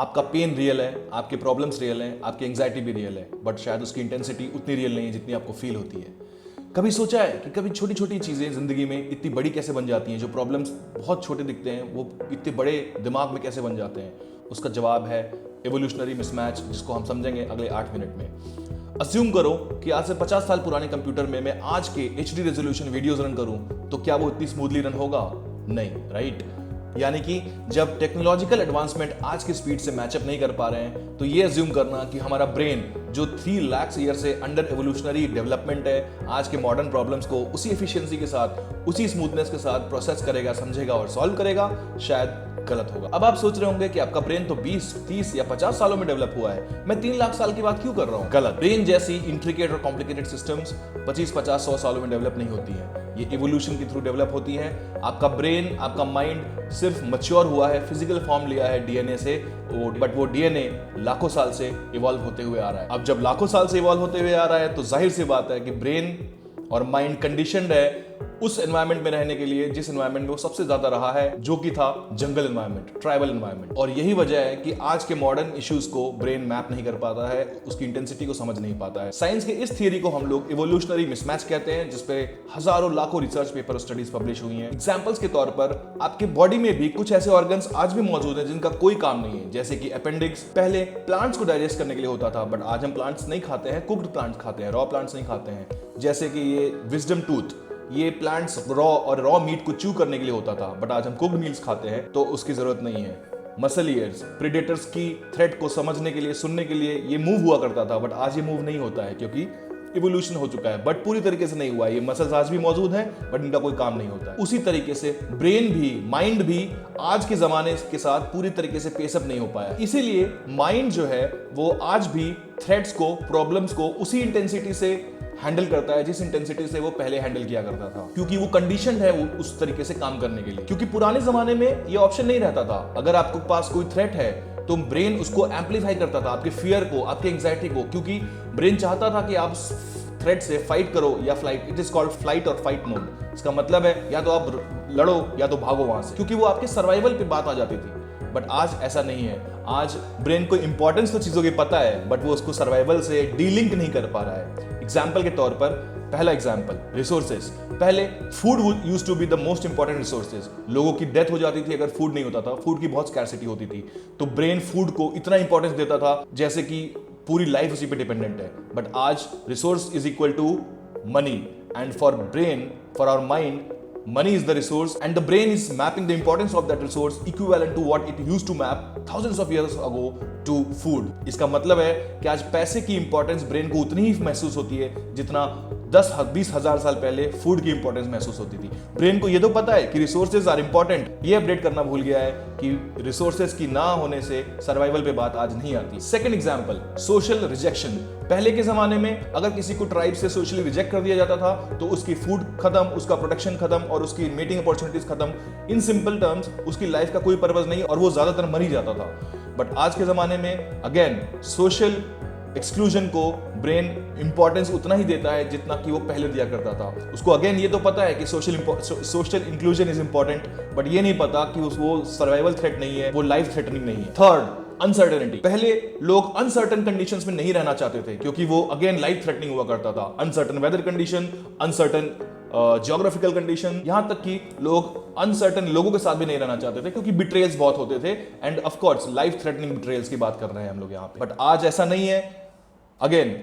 आपका pen real है, आपके प्रॉब्लम्स रियल हैं, आपकी एंग्जाइटी भी रियल है, बट शायद उसकी इंटेंसिटी उतनी रियल नहीं है जितनी आपको फील होती है। कभी सोचा है कि कभी छोटी छोटी चीज़ें ज़िंदगी में इतनी बड़ी कैसे बन जाती हैं? जो प्रॉब्लम्स बहुत छोटे दिखते हैं वो इतने बड़े दिमाग में कैसे बन जाते हैं? उसका जवाब है एवोल्यूशनरी मिसमैच, जिसको हम समझेंगे अगले 8 मिनट में। अस्यूम करो कि आज से 50 साल पुराने कंप्यूटर में मैं आज के HD रेजोल्यूशन वीडियोस रन करूं, तो क्या वो इतनी स्मूथली रन होगा? नहीं, राइट? यानी कि जब टेक्नोलॉजिकल एडवांसमेंट आज की स्पीड से मैचअप नहीं कर पा रहे हैं, तो ये अज्यूम करना कि हमारा ब्रेन जो 3 लाख ईयर से अंडर एवोल्यूशनरी डेवलपमेंट है, आज के मॉडर्न प्रॉब्लम्स को उसी एफिशिएंसी के साथ, उसी स्मूथनेस के साथ प्रोसेस करेगा, समझेगा और सॉल्व करेगा, शायद गलत होगा। अब आप सोच रहे होंगे कि आपका ब्रेन तो 20, 30 या 50 सालों में डेवलप हुआ है, मैं 3 लाख साल की बात क्यों कर रहा हूं? गलत। ब्रेन जैसी इंट्रिकेट और कॉम्प्लिकेटेड सिस्टम्स 25, 50, 100 सालों में डेवलप नहीं होती है, ये इवोल्यूशन के थ्रू डेवलप होती है। आपका ब्रेन, आपका माइंड सिर्फ मैच्योर हुआ है, फिजिकल फॉर्म लिया है डीएनए से, बट वो डीएनए लाखों साल से इवॉल्व होते हुए आ रहा है। अब जब लाखों साल से इवॉल्व होते हुए आ रहा है, तो जाहिर सी बात है कि ब्रेन और माइंड कंडीशनड है उस एनवायरनमेंट में रहने के लिए जिस एनवायरनमेंट में वो सबसे ज्यादा रहा है, जो कि था जंगल एनवायरनमेंट, ट्राइबल एनवायरनमेंट। और यही वजह है कि आज के मॉडर्न इश्यूज को ब्रेन मैप नहीं कर पाता है, उसकी इंटेंसिटी को समझ नहीं पाता है। साइंस के इस थियरी को हम लोग इवोल्यूशनरी मिसमैच कहते हैं, जिसपे हजारों लाखों रिसर्च पेपर और स्टडीज पब्लिश हुई हैं। एग्जांपल्स के तौर पर आपके बॉडी में भी कुछ ऐसे ऑर्गन्स आज भी मौजूद हैं जिनका कोई काम नहीं है, जैसे कि अपेंडिक्स पहले प्लांट्स को डाइजेस्ट करने के लिए होता था, बट आज हम प्लांट्स नहीं खाते हैं, कुक्ड प्लांट्स खाते हैं, रॉ प्लांट्स नहीं खाते हैं। जैसे कि ये विजडम टूथ, ये प्लांट्स रॉ मीट को चू करने के लिए होता था, बट आज हम कुक्ड मील्स खाते हैं, तो उसकी जरूरत नहीं है। मसल ईयर्स प्रेडेटर्स की थ्रेट को समझने के लिए, सुनने के लिए ये मूव हुआ करता था, बट आज ये मूव नहीं होता है क्योंकि इवोल्यूशन हो चुका है, बट पूरी तरीके से नहीं हुआ है। ये मसल्स आज भी मौजूद हैं, बट इनका कोई काम नहीं होता है। उसी तरीके से ब्रेन भी, माइंड भी आज के जमाने के साथ पूरी तरीके से पेसअप नहीं हो पाया। इसीलिए माइंड जो है वो आज भी थ्रेट्स को, प्रॉब्लम्स को उसी इंटेंसिटी से हैंडल करता है जिस इंटेंसिटी से वो पहले हैंडल किया करता था, क्योंकि वो कंडीशन है वो उस तरीके से काम करने के लिए। क्योंकि पुराने जमाने में ये ऑप्शन नहीं रहता था। अगर आपके पास कोई थ्रेट है तो ब्रेन उसको एम्पलीफाई करता था, आपके फियर को, आपके एंग्जाइटी को, क्योंकि ब्रेन चाहता था कि आप थ्रेट से फाइट करो या flight. It is called flight और फाइट मोड। इसका मतलब है या तो आप लड़ो या तो भागो वहां से, क्योंकि वो आपके सर्वाइवल पे बात आ जाती थी। बट आज ऐसा नहीं है। आज ब्रेन को इंपॉर्टेंस तो चीजों की पता है, बट वो उसको सर्वाइवल से डीलिंक नहीं कर पा रहा है। एग्जाम्पल के तौर पर, पहला एग्जाम्पल रिसोर्सेज। पहले food used to be the most important resources. लोगों की डेथ हो जाती थी अगर फूड नहीं होता था, फूड की बहुत स्कैर्सिटी होती थी, तो ब्रेन फूड को इतना इंपॉर्टेंस देता था जैसे कि पूरी लाइफ उसी पे डिपेंडेंट है। बट आज resource is equal to money, and for brain, for our mind, money is the resource and the brain is mapping the importance of that resource equivalent to what it used to map thousands of years ago to food। इसका मतलब है कि आज पैसे की importance brain को उतनी ही महसूस होती है जितना 10-20 हजार साल पहले फूड की इंपॉर्टेंस महसूस होती थी। ब्रेन को ये तो पता है कि रिसोर्सेज आर इंपॉर्टेंट, ये अपडेट करना भूल गया है कि रिसोर्सेज की ना होने से सर्वाइवल पे बात आज नहीं आती। Second example, social rejection. पहले के जमाने में अगर किसी को ट्राइब से सोशली रिजेक्ट कर दिया जाता था तो उसकी फूड खत्म, उसका प्रोटेक्शन खत्म और उसकी मीटिंग अपॉर्चुनिटीज खत्म। इन सिंपल टर्म्स उसकी लाइफ का कोई पर्पस नहीं और वो ज्यादातर मर ही जाता था। बट आज के जमाने में अगेन सोशल एक्सक्लूजन को ब्रेन इंपॉर्टेंस उतना ही देता है जितना कि वो पहले दिया करता था। उसको अगेन ये तो पता है कि social inclusion is important, but ये नहीं पता कि वो सर्वाइवल थ्रेट नहीं है, वो लाइफ थ्रेटनिंग नहीं है। Third, uncertainty. पहले लोग अनसर्टन कंडीशंस में नहीं रहना चाहते थे क्योंकि वो अगेन लाइफ थ्रेटनिंग हुआ करता था। Uncertain weather condition, uncertain geographical condition, यहां तक कि लोग अनसर्टन लोगों के साथ भी नहीं रहना चाहते थे क्योंकि बिट्रेयल्स बहुत होते थे। And of course life threatening betrayals की बात कर रहे हैं हम लोग यहां पे। बट आज ऐसा नहीं है। अगेन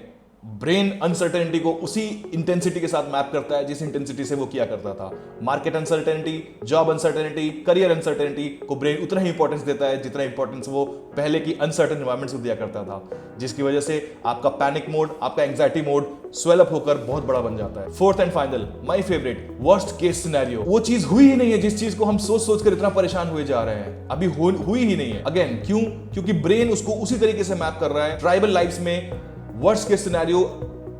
ब्रेन अनसर्टेनिटी को उसी इंटेंसिटी के साथ मैप करता है जिस इंटेंसिटी से वो किया करता था। Market uncertainty, job uncertainty, career uncertainty को ब्रेन उतना ही इंपॉर्टेंस देता है जितना इंपॉर्टेंस वो पहले की अनसर्टेन एनवायरमेंट को दिया करता था, जिसकी वजह से आपका पैनिक मोड, आपका एंग्जाइटी मोड स्वेल अप होकर बहुत बड़ा बन जाता है। Fourth and final, my favourite, worst case scenario. वो चीज हुई ही नहीं है जिस चीज को हम सोच सोच कर इतना परेशान हुए जा रहे हैं, अभी हुई ही नहीं है। अगेन क्यों? क्योंकि ब्रेन उसको उसी तरीके से मैप कर रहा है। ट्राइबल लाइफ्स में वर्स्ट केस सिनेरियो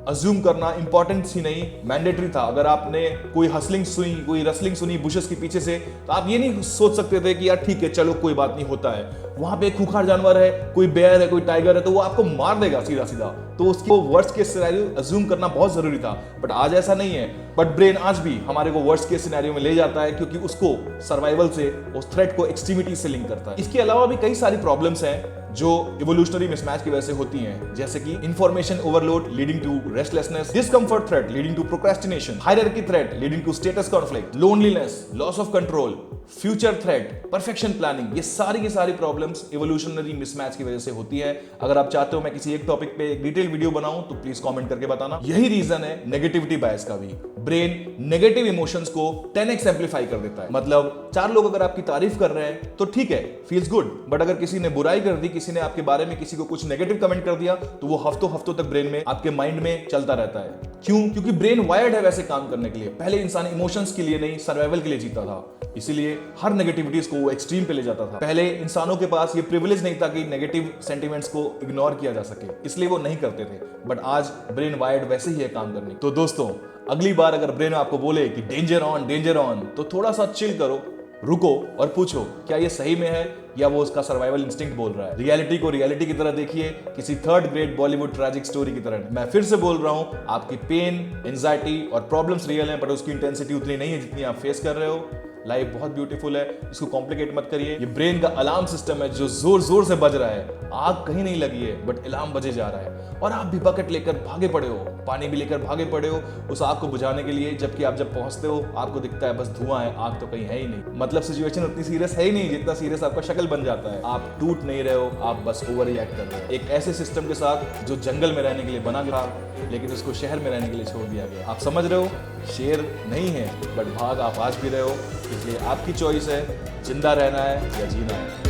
अज्यूम करना इंपॉर्टेंट ही नहीं, मैंडेटरी था। अगर आपने कोई हसलिंग सुनी, कोई रसलिंग सुनी बुशेस के पीछे से, तो आप ये नहीं सोच सकते थे कि यार ठीक है चलो कोई बात नहीं, होता है। वहां पे एक खूंखार जानवर है, कोई बेयर है, कोई टाइगर है, तो वो आपको मार देगा सीधा सीधा। तो उसको वर्स्ट केस सिनेरियो अज्यूम करना बहुत जरूरी था, बट आज ऐसा नहीं है। बट ब्रेन आज भी हमारे को वर्स्ट केस सिनेरियो में ले जाता है क्योंकि उसको सर्वाइवल से, उस थ्रेट को एक्सट्रीमिटी से लिंक करता है। इसके अलावा भी कई सारी प्रॉब्लम्स हैं जो इवोल्यूशनरी मिसमैच की वजह से होती हैं, जैसे कि information overload leading to restlessness, discomfort threat leading to procrastination, hierarchy threat leading to status conflict, loneliness, loss of control, future threat, perfection planning, ये सारी की सारी प्रॉब्लम्स इवोल्यूशनरी मिसमैच की वजह से होती है। अगर आप चाहते हो मैं किसी एक टॉपिक पे एक डिटेल वीडियो बनाऊं तो प्लीज कमेंट करके बताना। यही रीजन है नेगेटिविटी बायस का भी। ब्रेन नेगेटिव इमोशंस को 10x एम्पलीफाई कर देता है। मतलब 4 लोग अगर आपकी तारीफ कर रहे हैं तो ठीक है, फील्स गुड, बट अगर किसी ने बुराई कर दी, किसी ने आपके बारे में किसी को कुछ नेगेटिव कमेंट कर दिया, तो वो हफ्तों हफ्तों तक ब्रेन में, आपके माइंड में चलता रहता है। क्यों? क्योंकि ब्रेन वायर्ड है वैसे काम करने के लिए। पहले इंसान इमोशंस के लिए नहीं, सर्वाइवल के लिए जीता था, इसीलिए हर नेगेटिविटीज को वो एक्सट्रीम पे ले जाता था। पहले इंसानों के पास ये प्रिविलेज नहीं था कि नेगेटिव सेंटिमेंट्स को इग्नोर किया जा सके, इसलिए वो नहीं करते थे। बट आज ब्रेन वायर्ड वैसे ही है काम करने। तो दोस्तों, अगली बार अगर ब्रेन आपको बोले कि डेंजर ऑन, तो थोड़ा सा चिल करो, रुको और पूछो क्या ये सही में है या वो उसका सर्वाइवल इंस्टिंक्ट बोल रहा है। रियलिटी को रियलिटी की तरह देखिए, किसी third grade Bollywood tragic story की तरह। मैं फिर से बोल रहा हूं, आपकी पेन, एंजाइटी और प्रॉब्लम्स रियल हैं, बट उसकी इंटेंसिटी उतनी नहीं है जितनी आप फेस कर रहे हो। लाइफ बहुत ब्यूटीफुल है, इसको कॉम्प्लिकेट मत करिए। ये ब्रेन का अलार्म सिस्टम है जो जोर जोर से बज रहा है। आग कहीं नहीं लगी है बट अलार्म बजे जा रहा है, और आप भी बकेट लेकर भागे पड़े हो, पानी भी लेकर भागे पड़े हो उस आग को बुझाने के लिए। जबकि आप जब पहुंचते हो आपको दिखता है बस धुआं है, आग तो कहीं है ही नहीं। मतलब सिचुएशन उतनी सीरियस है ही नहीं जितना सीरियस आपका शक्ल बन जाता है। आप टूट नहीं रहे हो, आप बस ओवर रिएक्ट कर रहे हो एक ऐसे सिस्टम के साथ जो जंगल में रहने के लिए बना था, लेकिन उसको शहर में रहने के लिए छोड़ दिया गया। आप समझ रहे हो, शेर नहीं है बट भाग आप आज भी रहे हो। इसलिए आपकी चॉइस है, जिंदा रहना है या जीना है।